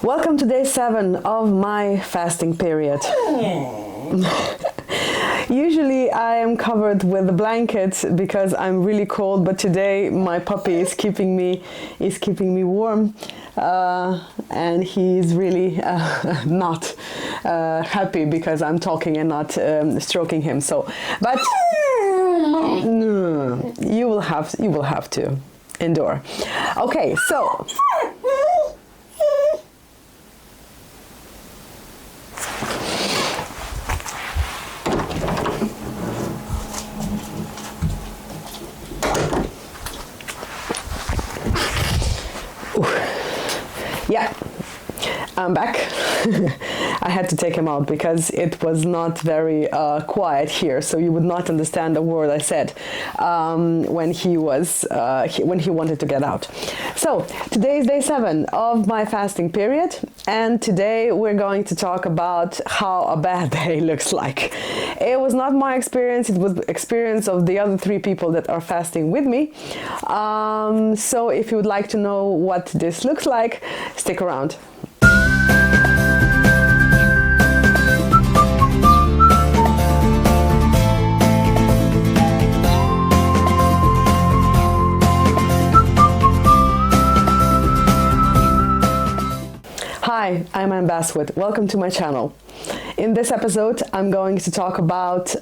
Welcome to day 7 of my fasting period. Usually I am covered with a blanket because I'm really cold, but today my puppy is keeping me warm, and he's really not happy because I'm talking and not stroking him. So, but you will have to endure. Okay, so. Yeah, I'm back. I had to take him out because it was not very quiet here, so you would not understand a word I said when he wanted to get out. So today is day 7 of my fasting period, and today we're going to talk about how a bad day looks like. It was not my experience; it was the experience of the other 3 people that are fasting with me. So if you would like to know what this looks like, stick around. Hi, I'm Basswood. Welcome to my channel. In this episode, I'm going to talk about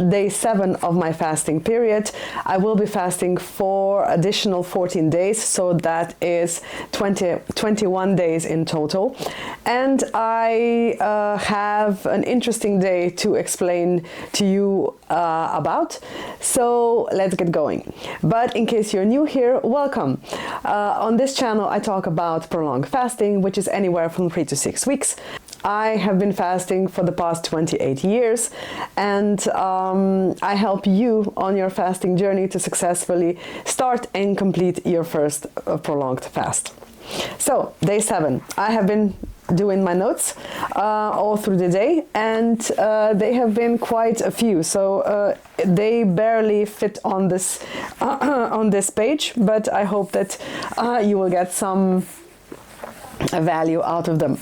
day 7 of my fasting period. I will be fasting for additional 14 days, so that is 21 days in total. And I have an interesting day to explain to you about. So let's get going. But in case you're new here, welcome. On this channel, I talk about prolonged fasting, which is anywhere from 3 to 6 weeks. I have been fasting for the past 28 years, and I help you on your fasting journey to successfully start and complete your first prolonged fast. So, day 7. I have been doing my notes all through the day, and they have been quite a few, so they barely fit on this on this page, but I hope that you will get some value out of them.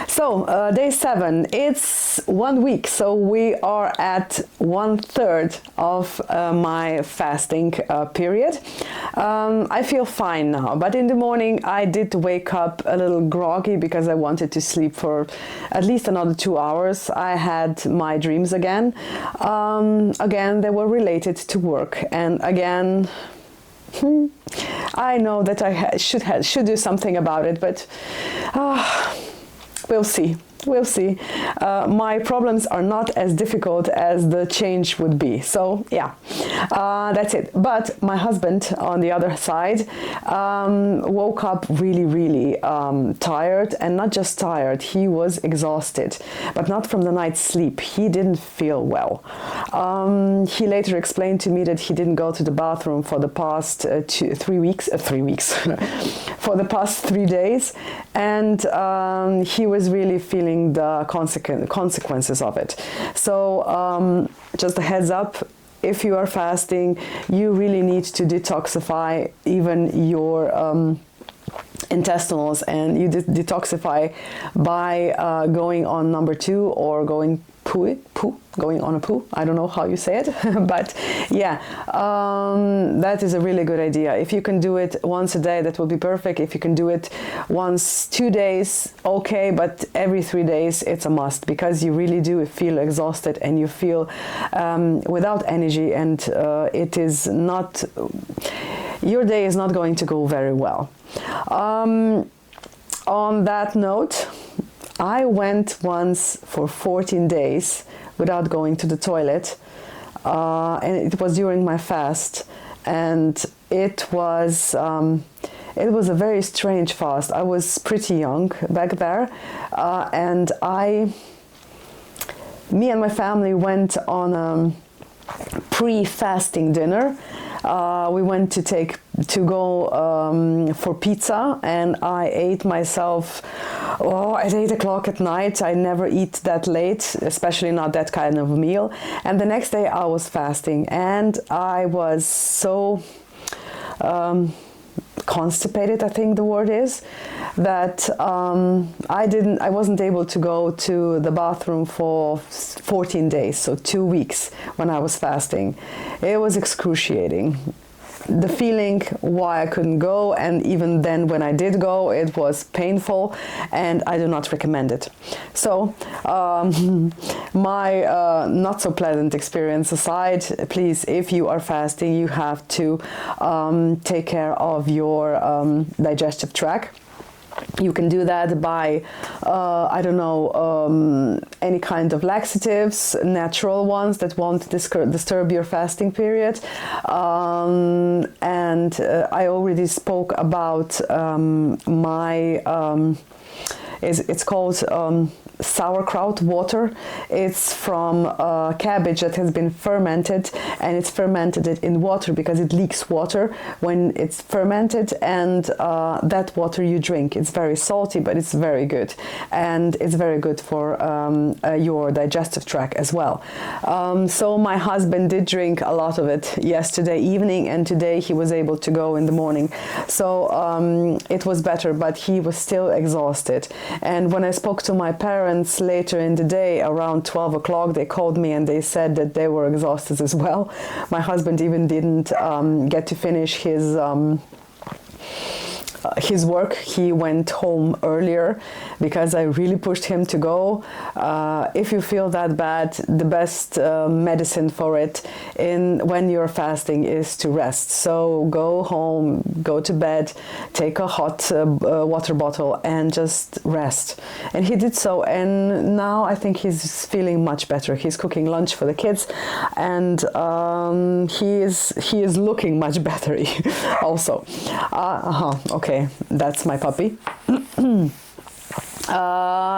So day 7, it's 1 week, so we are at 1/3 of my fasting period. I feel fine now, but in the morning I did wake up a little groggy because I wanted to sleep for at least another 2 hours. I had my dreams again. Again, they were related to work, and again, I know that I should do something about it, but we'll see. We'll see. My problems are not as difficult as the change would be. So yeah, that's it. But my husband, on the other side, woke up really tired, and not just tired, he was exhausted, but not from the night's sleep. He didn't feel well. He later explained to me that he didn't go to the bathroom for the past 3 weeks, for the past 3 days, and he was really feeling the consequences of it. So just a heads up, if you are fasting, you really need to detoxify even your intestinals, and you detoxify by going on number 2 or going going on a poo. I don't know how you say it, but yeah, that is a really good idea. If you can do it once a day, that will be perfect. If you can do it once 2 days, okay, but every 3 days it's a must, because you really do feel exhausted and you feel without energy, and it is not, your day is not going to go very well. On that note, I went once for 14 days without going to the toilet, and it was during my fast, and it was a very strange fast. I was pretty young back there, and me and my family went on a pre-fasting dinner. We went to go for pizza, and I ate myself at 8 o'clock at night. I never eat that late, especially not that kind of meal. And the next day I was fasting, and I was so constipated, I think the word is, that I wasn't able to go to the bathroom for 14 days, so 2 weeks when I was fasting. It was excruciating. The feeling why I couldn't go, and even then when I did go, it was painful, and I do not recommend it. So my not so pleasant experience aside, please, if you are fasting, you have to take care of your digestive tract. You can do that by, I don't know, any kind of laxatives, natural ones that won't disturb your fasting period. And I already spoke about it's called sauerkraut water. It's from cabbage that has been fermented, and it's fermented in water because it leaks water when it's fermented, and that water you drink. It's very salty, but it's very good, and it's very good for your digestive tract as well. So my husband did drink a lot of it yesterday evening, and today he was able to go in the morning. So it was better, but he was still exhausted. And when I spoke to my parents later in the day, around 12 o'clock, they called me and they said that they were exhausted as well. My husband even didn't get to finish his work. He went home earlier because I really pushed him to go. If you feel that bad, the best medicine for it when you're fasting is to rest. So go home, go to bed, take a hot water bottle and just rest. And he did so, and now I think he's feeling much better. He's cooking lunch for the kids, and he is looking much better also. Okay. That's my puppy.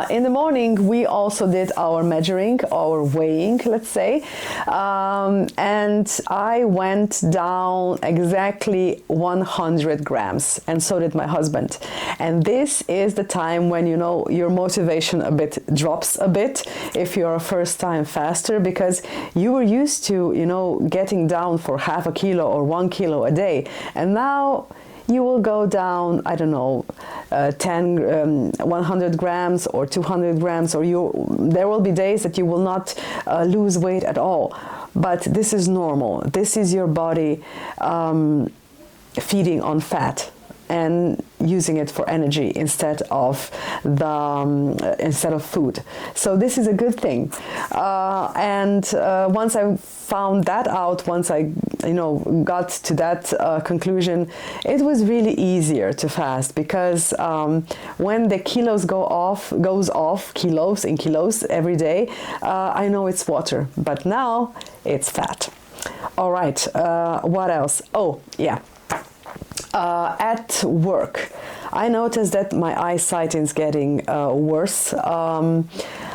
In the morning, we also did our measuring, our weighing, let's say, and I went down exactly 100 grams, and so did my husband. And this is the time when, you know, your motivation drops a bit if you're a first-time faster, because you were used to, you know, getting down for half a kilo or 1 kilo a day, and now you will go down, I don't know, 100 grams or 200 grams, or there will be days that you will not lose weight at all. But this is normal. This is your body feeding on fat and using it for energy instead of food. So this is a good thing. Once I found that out, once I got to that conclusion, it was really easier to fast, because when the kilos goes off kilos in kilos every day, I know it's water, but now it's fat. All right, what else? Oh yeah. At work, I noticed that my eyesight is getting worse.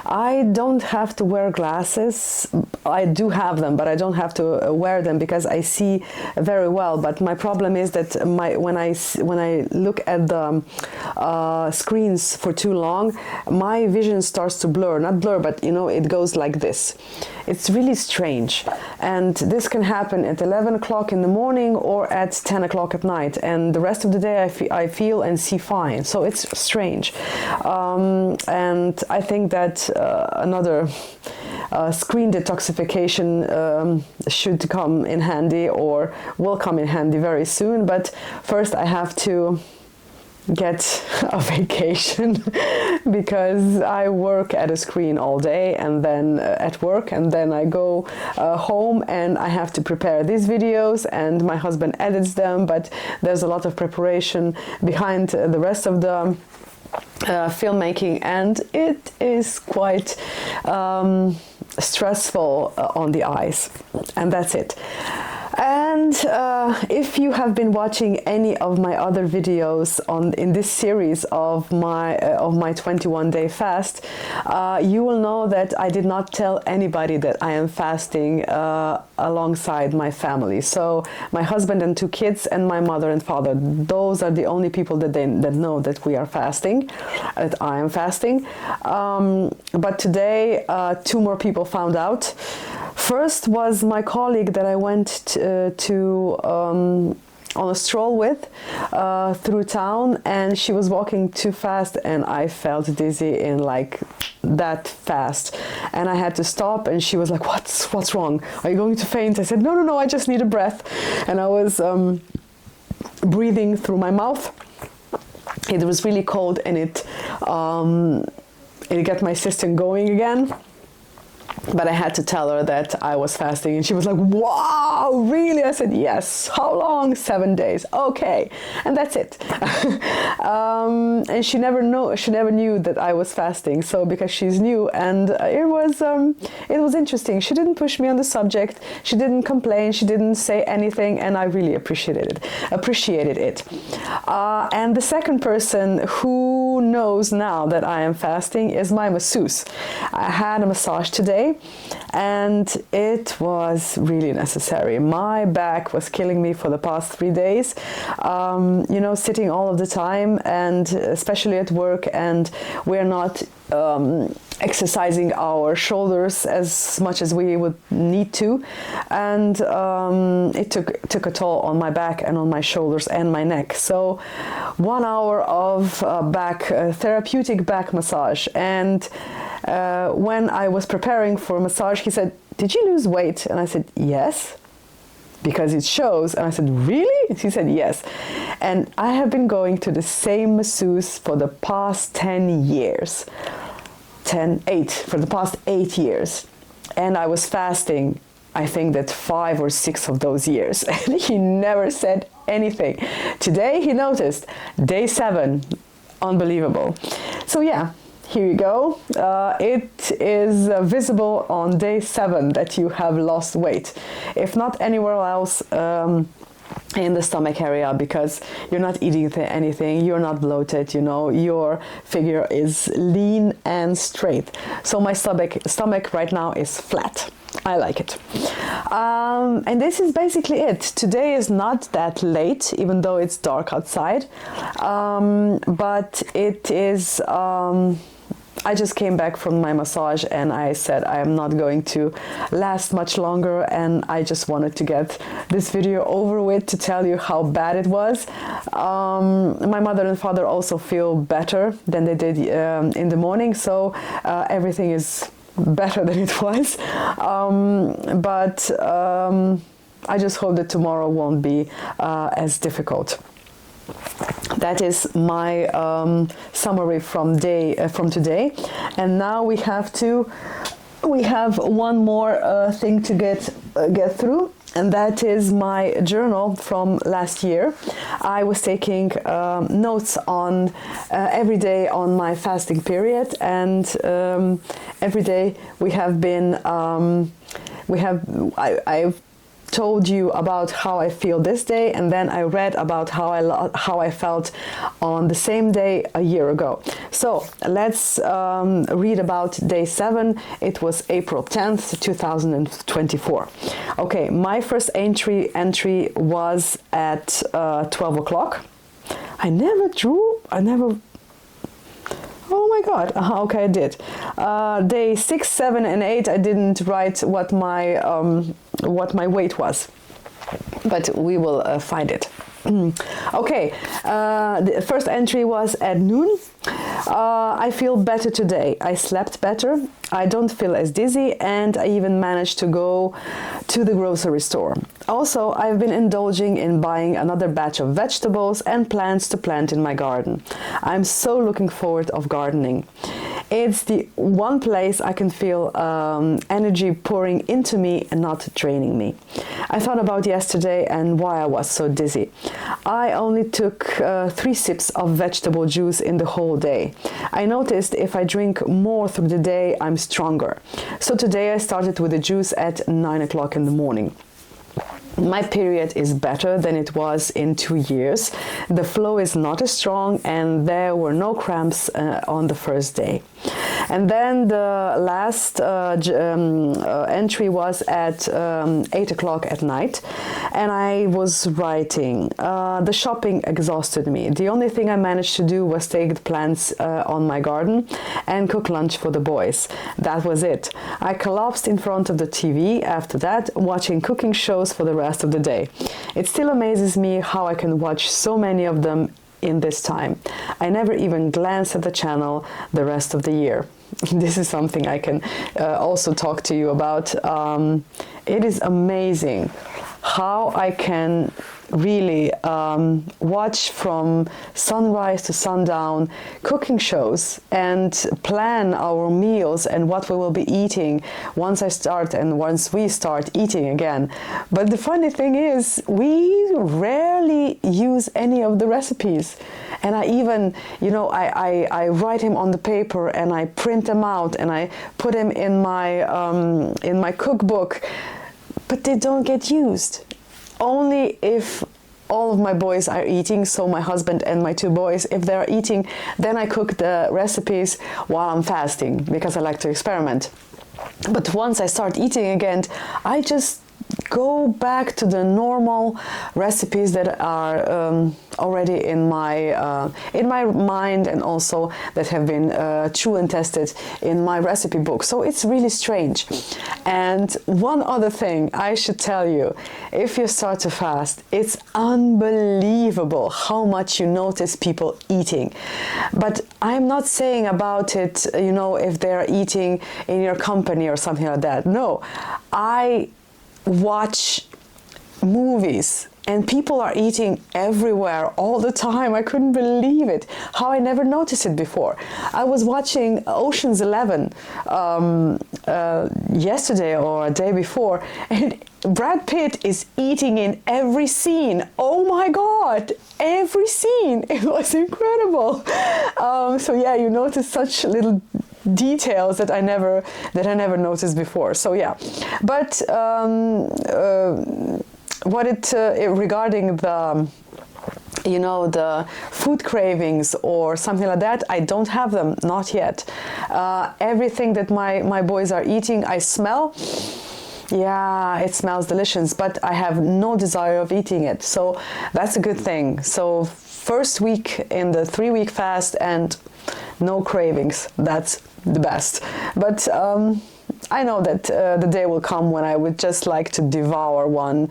I don't have to wear glasses. I do have them, but I don't have to wear them because I see very well. But my problem is that when I look at the screens for too long, my vision starts to blur. Not blur, but it goes like this. It's really strange, and this can happen at 11 o'clock in the morning or at 10 o'clock at night, and the rest of the day I feel and see fine. So it's strange, and I think that another screen detoxification should come in handy, or will come in handy very soon. But first I have to get a vacation because I work at a screen all day, and then at work, and then I go home and I have to prepare these videos, and my husband edits them, but there's a lot of preparation behind the rest of the filmmaking, and it is quite stressful on the eyes, and that's it. And if you have been watching any of my other videos in this series of my 21-day fast, you will know that I did not tell anybody that I am fasting alongside my family. So my husband and 2 kids and my mother and father, those are the only people that know that we are fasting, that I am fasting. But today 2 more people found out. First was my colleague that I went to on a stroll with through town, and she was walking too fast, and I felt dizzy in like that fast, and I had to stop, and she was like, what's wrong, are you going to faint? I said, no, I just need a breath. And I was breathing through my mouth. It was really cold, and it got my system going again. But I had to tell her that I was fasting, and she was like, wow, really? I said, yes. How long? 7 days. Okay. And that's it. And she never knew that I was fasting. So because she's new, and it was interesting. She didn't push me on the subject. She didn't complain. She didn't say anything, and I really appreciated it. And the second person who knows now that I am fasting is my masseuse. I had a massage today, and it was really necessary. My back was killing me for the past 3 days, sitting all of the time, and especially at work, and we're not exercising our shoulders as much as we would need to, and it took a toll on my back and on my shoulders and my neck. So 1 hour of therapeutic back massage, and when I was preparing for a massage, he said, did you lose weight? And I said, yes, because it shows. And I said, really? He said, yes. And I have been going to the same masseuse for the past 10 years. For the past 8 years. And I was fasting, I think that 5 or 6 of those years. And he never said anything. Today he noticed, day 7, unbelievable. So yeah. Here you go. It is visible on day 7 that you have lost weight. If not anywhere else in the stomach area, because you're not eating anything, you're not bloated, your figure is lean and straight. So my stomach right now is flat. I like it. And this is basically it. Today is not that late, even though it's dark outside. But it is... I just came back from my massage, and I said I am not going to last much longer, and I just wanted to get this video over with to tell you how bad it was. My mother and father also feel better than they did in the morning, so everything is better than it was. But I just hope that tomorrow won't be as difficult. That is my summary from today, and now we have one more thing to get through, and that is my journal from last year. I was taking notes on every day on my fasting period, and every day I've told you about how I feel this day, and then I read about how I felt on the same day a year ago. So let's read about day 7. It was April 10th, 2024. Okay, my first entry was at 12 o'clock. Oh my God. Okay, I did. Day 6, 7, and 8, I didn't write what my weight was, but we will find it. Okay, the first entry was at noon. I feel better today. I slept better. I don't feel as dizzy, and I even managed to go to the grocery store. Also, I've been indulging in buying another batch of vegetables and plants to plant in my garden. I'm so looking forward of gardening. It's the one place I can feel energy pouring into me and not draining me. I thought about yesterday and why I was so dizzy. I only took 3 sips of vegetable juice in the whole day. I noticed if I drink more through the day, I'm stronger. So today I started with the juice at 9 o'clock in the morning. My period is better than it was in 2 years. The flow is not as strong, and there were no cramps on the first day. And then the last entry was at 8 o'clock at night, and I was writing. The shopping exhausted me. The only thing I managed to do was take the plants on my garden and cook lunch for the boys. That was it. I collapsed in front of the TV after that, watching cooking shows for the rest of the day. It still amazes me how I can watch so many of them in this time. I never even glance at the channel the rest of the year. This is something I can also talk to you about. It is amazing how I can really watch from sunrise to sundown cooking shows and plan our meals and what we will be eating once we start eating again. But the funny thing is, we rarely use any of the recipes. And I even, I write him on the paper and I print them out and I put them in my cookbook, but they don't get used. Only if all of my boys are eating, so my husband and my 2 boys, if they're eating, then I cook the recipes while I'm fasting, because I like to experiment. But once I start eating again, I just go back to the normal recipes that are already in my mind, and also that have been true and tested in my recipe book. So it's really strange. And one other thing I should tell you, if you start to fast, it's unbelievable how much you notice people eating. But I'm not saying about it, if they're eating in your company or something like that. No, I watch movies and people are eating everywhere all the time. I couldn't believe it, how I never noticed it before. I was watching Ocean's 11 yesterday or a day before, and Brad Pitt is eating in every scene. Oh my God, every scene. It was incredible. So yeah, you notice such little details that I never noticed before. So yeah, but regarding the the food cravings or something like that, I don't have them, not yet. Everything that my boys are eating, I smell. Yeah, it smells delicious, but I have no desire of eating it. So that's a good thing. So first week in the 3-week fast and no cravings. That's the best. But I know that the day will come when I would just like to devour one,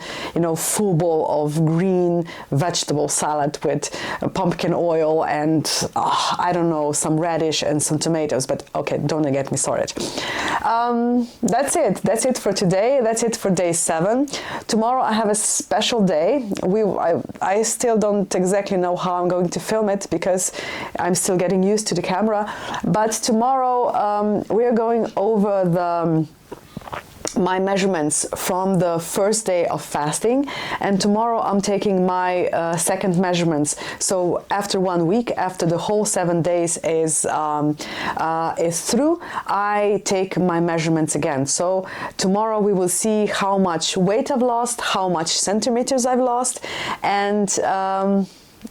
full bowl of green vegetable salad with pumpkin oil and, I don't know, some radish and some tomatoes. But okay, don't get me started. That's it. That's it for today. That's it for day 7. Tomorrow I have a special day. I still don't exactly know how I'm going to film it because I'm still getting used to the camera. But tomorrow we are going over my measurements from the first day of fasting, and tomorrow I'm taking my second measurements. So after 1 week, after the whole 7 days is through, I take my measurements again. So tomorrow we will see how much weight I've lost, how much centimeters I've lost, and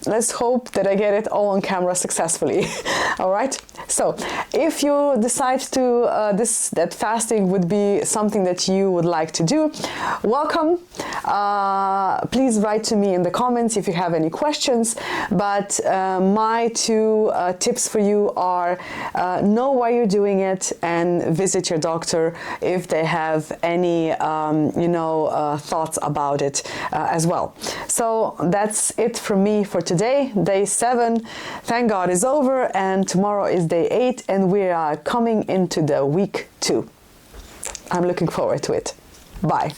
let's hope that I get it all on camera successfully. All right. So if you decide to that fasting would be something that you would like to do, welcome. Please write to me in the comments if you have any questions. But my 2 tips for you are know why you're doing it and visit your doctor if they have any thoughts about it as well. So that's it from me for today. Day 7, thank God, is over, and tomorrow is day 8, and we are coming into the week 2. I'm looking forward to it. Bye.